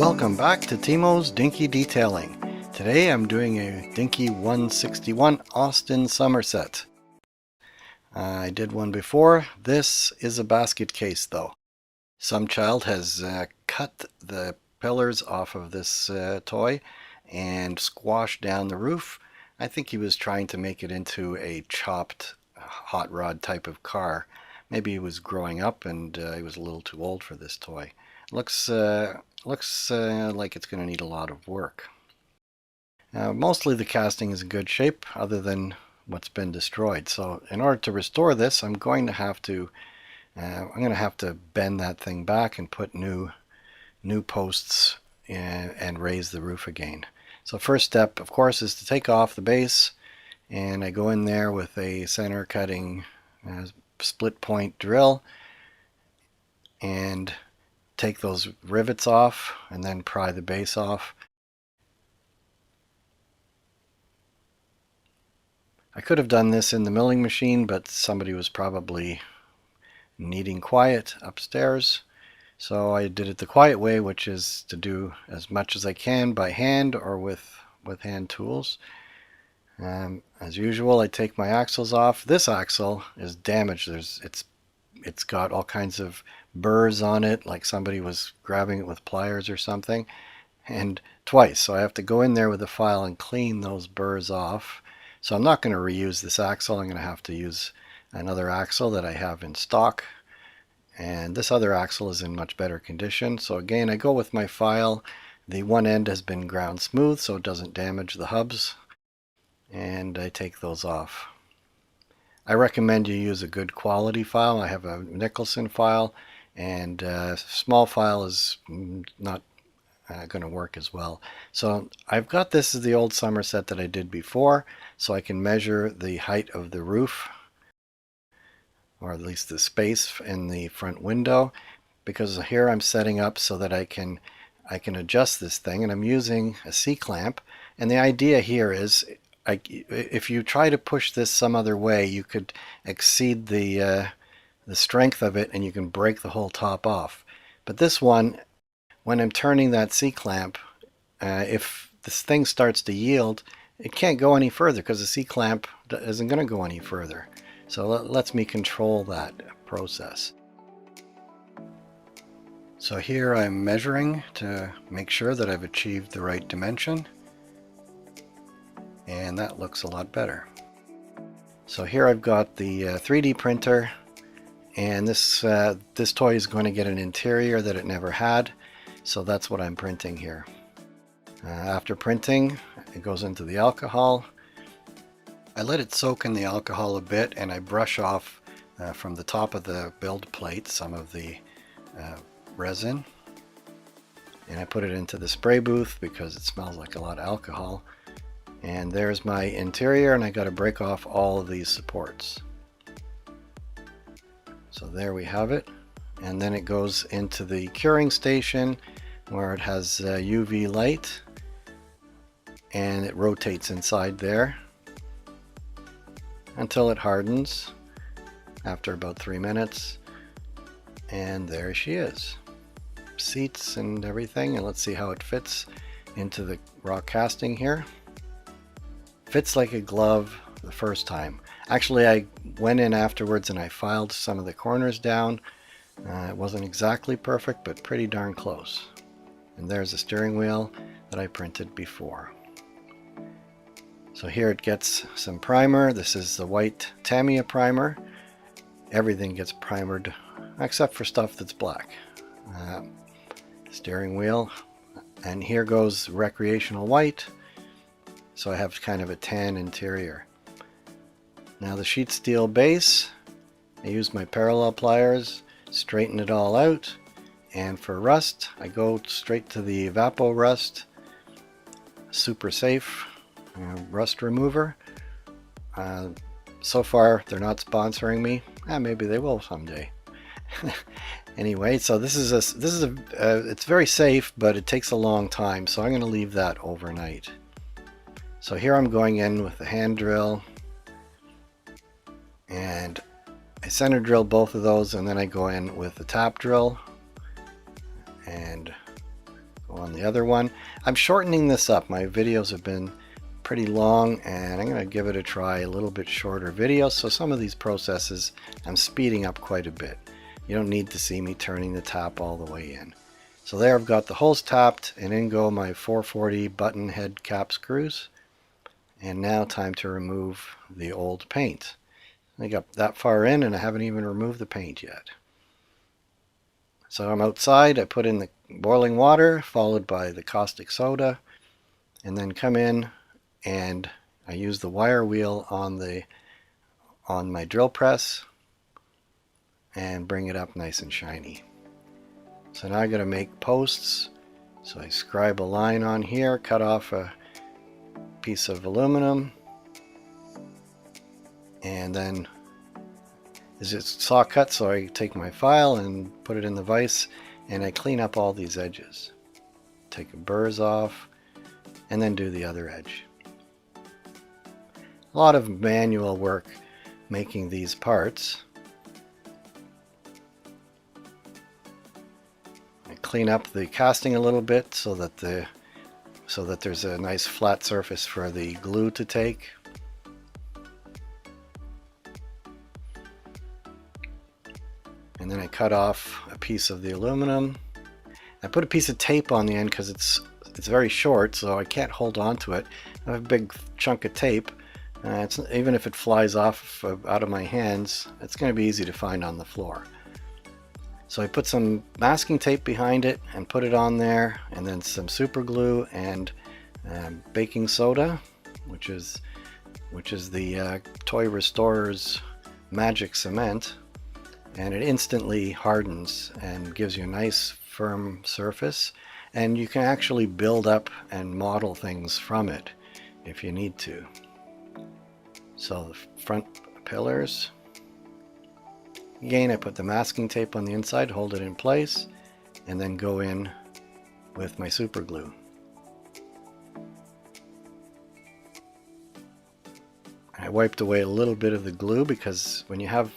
Welcome back to Timo's Dinky Detailing. Today I'm doing a Dinky 161 Austin Sommerset. I did one before. This is a basket case though. Some child has cut the pillars off of this toy and squashed down the roof. I think he was trying to make it into a chopped hot rod type of car. Maybe he was growing up and he was a little too old for this toy. Looks like it's going to need a lot of work. Mostly the casting is in good shape other than what's been destroyed. So in order to restore this, I'm going to have to bend that thing back and put new posts and raise the roof again. So first step, of course, is to take off the base, and I go in there with a center cutting split point drill and take those rivets off and then pry the base off. I could have done this in the milling machine, but somebody was probably needing quiet upstairs. So I did it the quiet way, which is to do as much as I can by hand or with hand tools. As usual, I take my axles off. This axle is damaged. It's got all kinds of burrs on it, like somebody was grabbing it with pliers or something, and twice. So I have to go in there with a file and clean those burrs off. So I'm not going to reuse this axle. I'm going to have to use another axle that I have in stock. And this other axle is in much better condition. So again, I go with my file. The one end has been ground smooth so it doesn't damage the hubs. And I take those off. I recommend you use a good quality file. I have a Nicholson file, and a small file is not going to work as well. So I've got this as the old Sommerset that I did before, so I can measure the height of the roof, or at least the space in the front window, because here I'm setting up so that I can adjust this thing, and I'm using a C-clamp. And the idea here is, if you try to push this some other way, you could exceed the strength of it and you can break the whole top off. But this one, when I'm turning that C-clamp, if this thing starts to yield, it can't go any further because the C-clamp isn't going to go any further. So it lets me control that process. So here I'm measuring to make sure that I've achieved the right dimension. And that looks a lot better. So here I've got the 3D printer, and this toy is going to get an interior that it never had, so that's what I'm printing here. After printing, it goes into the alcohol. I let it soak in the alcohol a bit, and I brush off from the top of the build plate some of the resin, and I put it into the spray booth because it smells like a lot of alcohol. And there's my interior, and I got to break off all of these supports. So there we have it. And then it goes into the curing station where it has UV light, and it rotates inside there until it hardens after about 3 minutes. And there she is. Seats and everything, and let's see how it fits into the raw casting here. Fits like a glove the first time. Actually, I went in afterwards and I filed some of the corners down. It wasn't exactly perfect, but pretty darn close. And there's the steering wheel that I printed before. So here it gets some primer. This is the white Tamiya primer. Everything gets primered except for stuff that's black. Steering wheel. And here goes recreational white. So I have kind of a tan interior. Now the sheet steel base, I use my parallel pliers, straighten it all out, and for rust, I go straight to the Evapo Rust, super safe rust remover. So far, they're not sponsoring me. Maybe they will someday. Anyway, so it's very safe, but it takes a long time, so I'm going to leave that overnight. So here I'm going in with the hand drill, and I center drill both of those, and then I go in with the tap drill and go on the other one. I'm shortening this up. My videos have been pretty long, and I'm going to give it a try, a little bit shorter video. So some of these processes I'm speeding up quite a bit. You don't need to see me turning the tap all the way in. So there I've got the holes tapped, and in go my 440 button head cap screws. And now time to remove the old paint. I got that far in and I haven't even removed the paint yet. So I'm outside, I put in the boiling water followed by the caustic soda, and then come in and I use the wire wheel on my drill press and bring it up nice and shiny. So now I got to make posts. So I scribe a line on here, cut off a piece of aluminum, and then it's saw cut, so I take my file and put it in the vise and I clean up all these edges. Take the burrs off and then do the other edge. A lot of manual work making these parts. I clean up the casting a little bit so that there's a nice flat surface for the glue to take. And then I cut off a piece of the aluminum. I put a piece of tape on the end because it's very short, so I can't hold on to it. I have a big chunk of tape. Even if it flies off out of my hands, it's going to be easy to find on the floor. So I put some masking tape behind it and put it on there, and then some super glue and baking soda, which is the Toy Restorer's magic cement. And it instantly hardens and gives you a nice firm surface, and you can actually build up and model things from it if you need to. So the front pillars, again I put the masking tape on the inside, hold it in place, and then go in with my super glue. I wiped away a little bit of the glue because when you have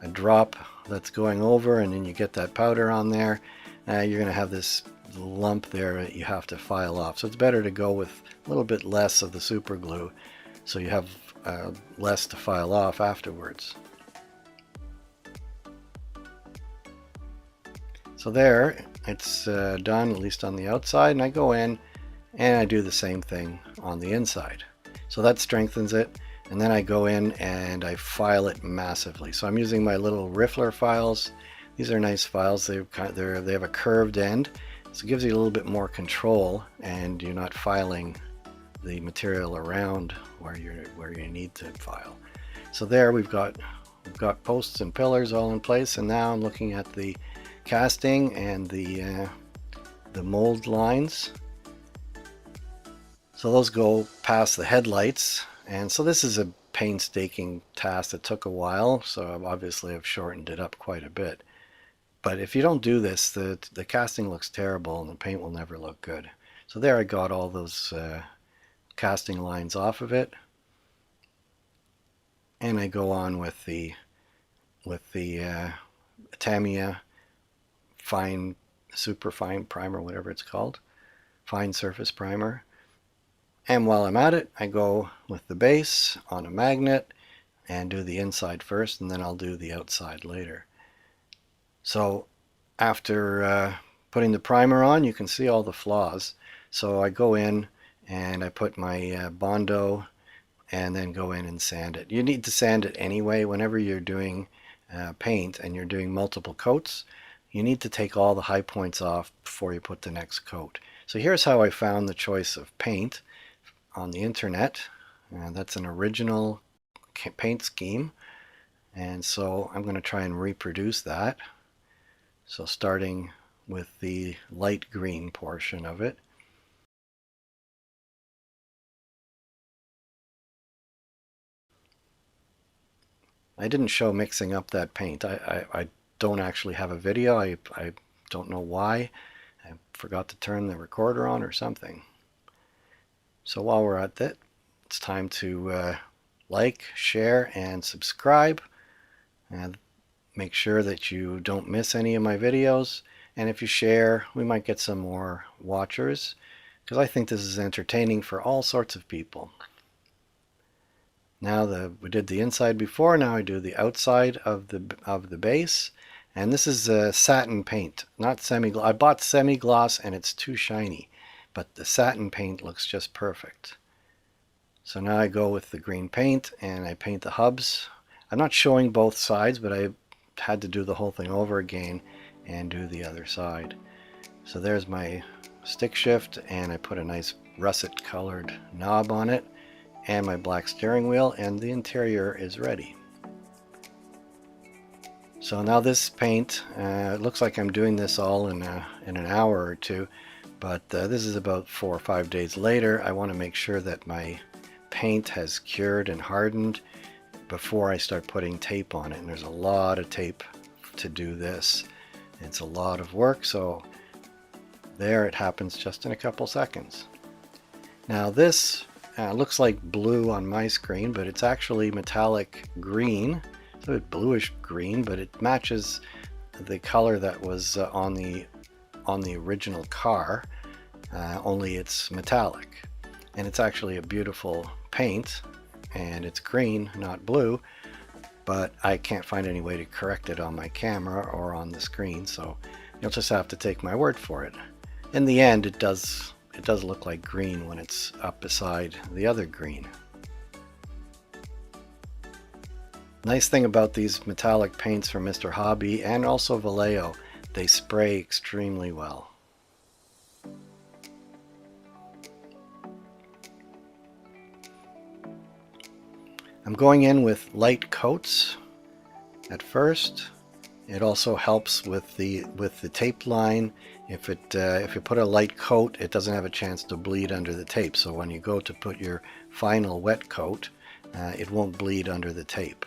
a drop that's going over and then you get that powder on there, you're going to have this lump there that you have to file off. So it's better to go with a little bit less of the super glue so you have less to file off afterwards. So there, it's done, at least on the outside, and I go in and I do the same thing on the inside. So that strengthens it. And then I go in and I file it massively. So I'm using my little Riffler files. These are nice files. They have a curved end, so it gives you a little bit more control, and you're not filing the material around where you need to file. So there we've got posts and pillars all in place, and now I'm looking at the casting and the mold lines. So those go past the headlights. And so this is a painstaking task that took a while, so obviously I've shortened it up quite a bit. But if you don't do this, the casting looks terrible and the paint will never look good. So there I got all those casting lines off of it. And I go on with the Tamiya fine, super fine primer, whatever it's called, fine surface primer. And while I'm at it, I go with the base on a magnet and do the inside first, and then I'll do the outside later. So after putting the primer on, you can see all the flaws. So I go in and I put my Bondo and then go in and sand it. You need to sand it anyway. Whenever you're doing paint and you're doing multiple coats, you need to take all the high points off before you put the next coat. So here's how I found the choice of paint on the internet. That's an original paint scheme, and so I'm going to try and reproduce that. So starting with the light green portion of it. I didn't show mixing up that paint. I don't actually have a video. I don't know why. I forgot to turn the recorder on or something. So while we're at it, it's time to like, share, and subscribe. And make sure that you don't miss any of my videos. And if you share, we might get some more watchers, because I think this is entertaining for all sorts of people. Now we did the inside before, now I do the outside of the base. And this is satin paint, not semi-gloss. I bought semi-gloss and it's too shiny, but the satin paint looks just perfect. So now I go with the green paint and I paint the hubs. I'm not showing both sides, but I had to do the whole thing over again and do the other side. So there's my stick shift, and I put a nice russet colored knob on it and my black steering wheel, and the interior is ready. So now this paint, it looks like I'm doing this all in an hour or two, but this is about 4 or 5 days later. I want to make sure that my paint has cured and hardened before I start putting tape on it, and there's a lot of tape to do this. It's a lot of work, so there it happens just in a couple seconds. Now this looks like blue on my screen, but it's actually metallic green. It's a bit bluish green, but it matches the color that was on the original car, only it's metallic. And it's actually a beautiful paint, and it's green, not blue, but I can't find any way to correct it on my camera or on the screen, so you'll just have to take my word for it. In the end, it does look like green when it's up beside the other green. Nice thing about these metallic paints from Mr. Hobby and also Vallejo, they spray extremely well. I'm going in with light coats at first. It also helps with the tape line. If you put a light coat, it doesn't have a chance to bleed under the tape. So when you go to put your final wet coat, it won't bleed under the tape.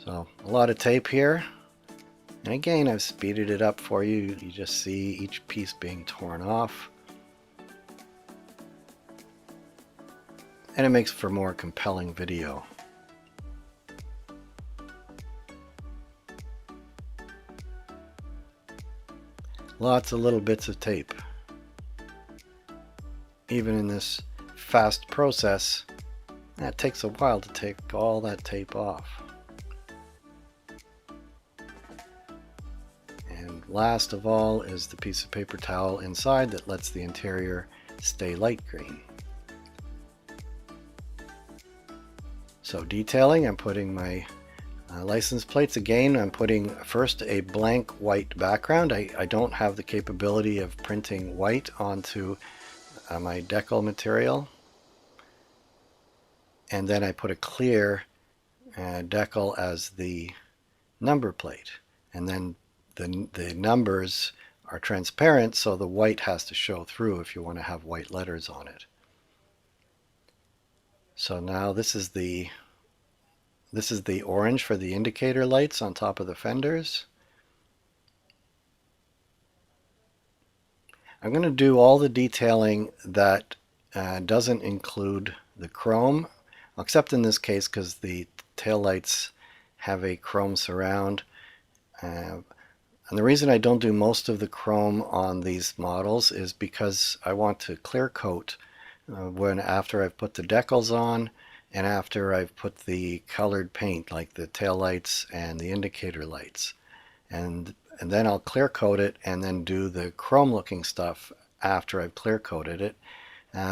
So a lot of tape here. And again, I've speeded it up for you. You just see each piece being torn off. And it makes for more compelling video. Lots of little bits of tape. Even in this fast process, it takes a while to take all that tape off. And last of all is the piece of paper towel inside that lets the interior stay light green. So detailing, I'm putting my license plates. Again, I'm putting first a blank white background. I don't have the capability of printing white onto my Decal material. And then I put a clear Decal as the number plate. And then the numbers are transparent, so the white has to show through if you want to have white letters on it. So now this is the orange for the indicator lights on top of the fenders. I'm going to do all the detailing that doesn't include the chrome, except in this case because the taillights have a chrome surround. And the reason I don't do most of the chrome on these models is because I want to clear coat after I've put the decals on and after I've put the colored paint like the tail lights and the indicator lights, and then I'll clear coat it and then do the chrome looking stuff after I've clear coated it,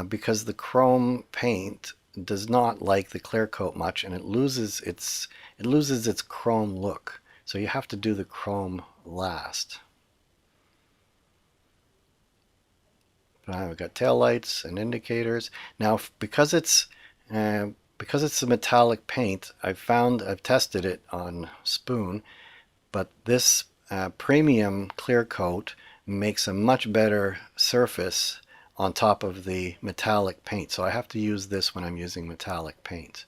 because the chrome paint does not like the clear coat much, and it loses its chrome look, so you have to do the chrome last. We've got tail lights and indicators. Now, because it's a metallic paint, I've tested it on spoon, but this premium clear coat makes a much better surface on top of the metallic paint. So I have to use this when I'm using metallic paint.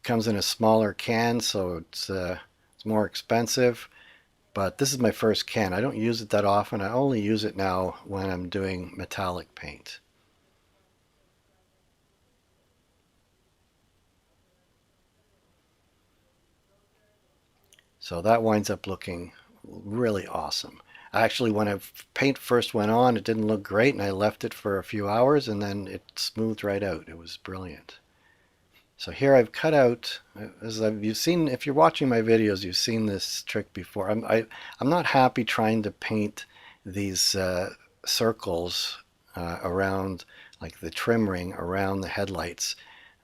Comes in a smaller can, so it's more expensive. But this is my first can. I don't use it that often. I only use it now when I'm doing metallic paint. So that winds up looking really awesome. Actually, when paint first went on, it didn't look great, and I left it for a few hours, and then it smoothed right out. It was brilliant. So here I've cut out, you've seen, if you're watching my videos, you've seen this trick before. I'm not happy trying to paint these circles around, like the trim ring around the headlights.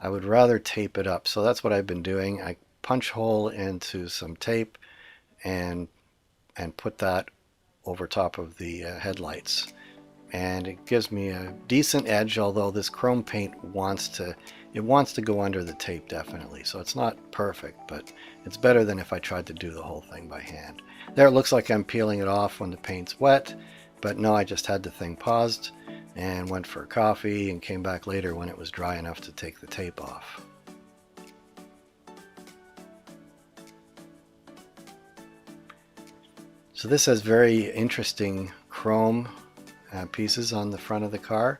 I would rather tape it up. So that's what I've been doing. I punch hole into some tape and put that over top of the headlights, and it gives me a decent edge, although this chrome paint wants to go under the tape definitely, so it's not perfect, but it's better than if I tried to do the whole thing by hand. There, it looks like I'm peeling it off when the paint's wet, but no, I just had the thing paused and went for a coffee and came back later when it was dry enough to take the tape off. So this has very interesting chrome pieces on the front of the car,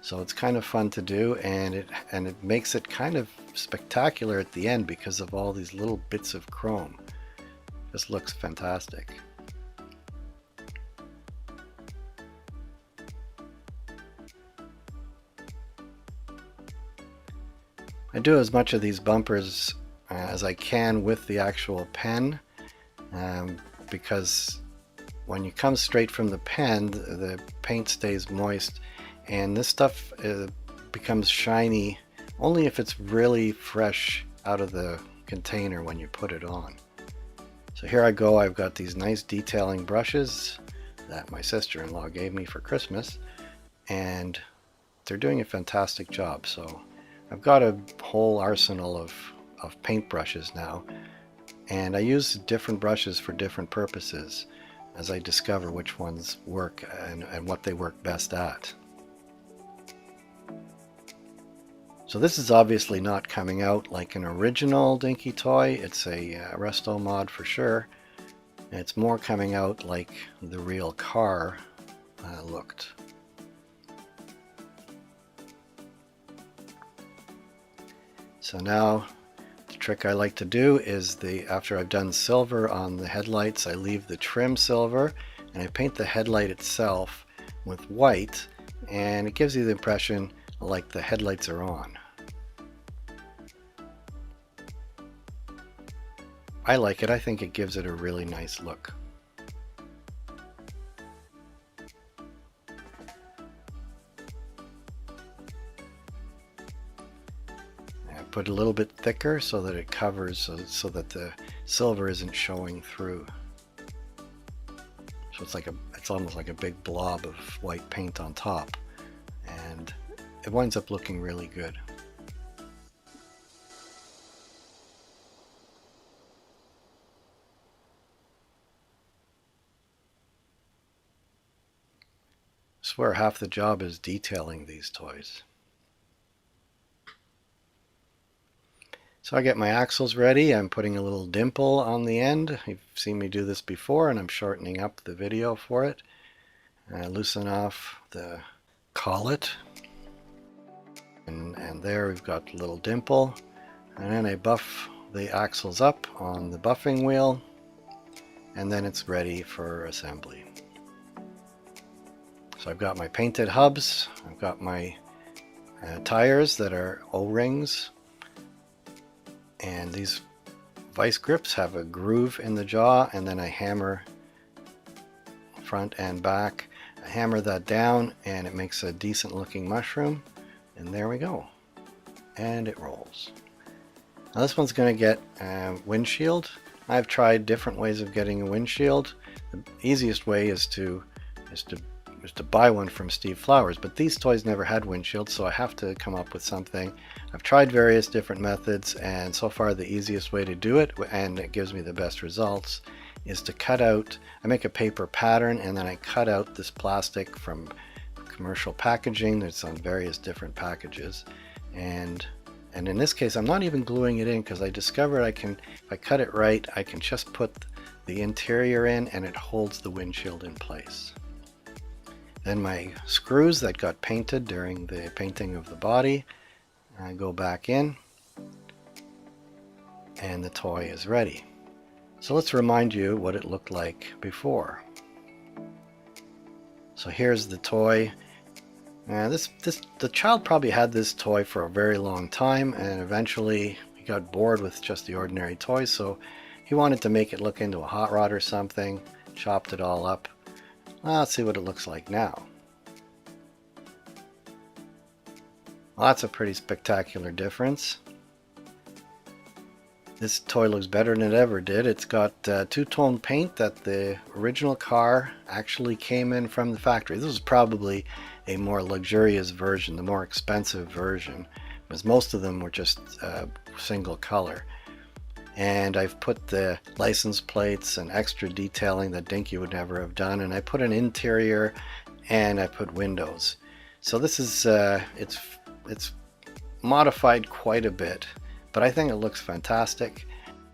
so it's kind of fun to do, and it makes it kind of spectacular at the end because of all these little bits of chrome. This looks fantastic. I do as much of these bumpers as I can with the actual pen, because when you come straight from the pen, the paint stays moist, and this stuff becomes shiny only if it's really fresh out of the container when you put it on. So here I go. I've got these nice detailing brushes that my sister-in-law gave me for Christmas, and they're doing a fantastic job. So I've got a whole arsenal of paint brushes now, and I use different brushes for different purposes as I discover which ones work and what they work best at. So this is obviously not coming out like an original Dinky toy. It's a resto mod for sure. It's more coming out like the real car looked. So now the trick I like to do is after I've done silver on the headlights, I leave the trim silver and I paint the headlight itself with white, and it gives you the impression like the headlights are on. I like it. I think it gives it a really nice look. Put a little bit thicker so that it covers, so that the silver isn't showing through. So it's almost like a big blob of white paint on top, and it winds up looking really good. I swear half the job is detailing these toys. So I get my axles ready. I'm putting a little dimple on the end. You've seen me do this before, and I'm shortening up the video for it. I loosen off the collet, and there we've got the little dimple, and then I buff the axles up on the buffing wheel, and then it's ready for assembly. So I've got my painted hubs, I've got my tires that are O-rings, and these vice grips have a groove in the jaw, and then I hammer front and back. I hammer that down and it makes a decent looking mushroom, and there we go, and it rolls. Now this one's going to get a windshield. I've tried different ways of getting a windshield. The easiest way is to buy one from Steve Flowers, but these toys never had windshields, so I have to come up with something. I've tried various different methods, and so far the easiest way to do it, and it gives me the best results, is to cut out, I make a paper pattern, and then I cut out this plastic from commercial packaging that's on various different packages, and in this case I'm not even gluing it in, because I discovered if I cut it right, I can just put the interior in and it holds the windshield in place. Then my screws that got painted during the painting of the body, I go back in, and the toy is ready. So let's remind you what it looked like before. So here's the toy. The child probably had this toy for a very long time, and eventually he got bored with just the ordinary toys, so he wanted to make it look into a hot rod or something, chopped it all up. Well, let's see what it looks like now. Well, that's a pretty spectacular difference. This toy looks better than it ever did. It's got two-tone paint that the original car actually came in from the factory. This is probably a more luxurious version, the more expensive version, because most of them were just single color. And I've put the license plates and extra detailing that Dinky would never have done, and I put an interior and I put windows. So this is it's modified quite a bit. But I think it looks fantastic,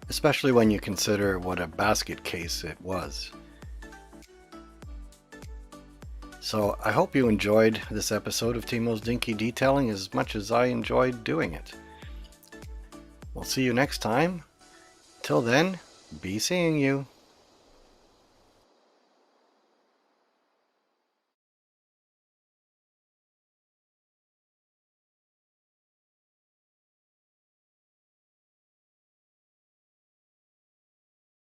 especially when you consider what a basket case it was. So I hope you enjoyed this episode of Timo's Dinky Detailing as much as I enjoyed doing it. We'll see you next time. Till then, be seeing you.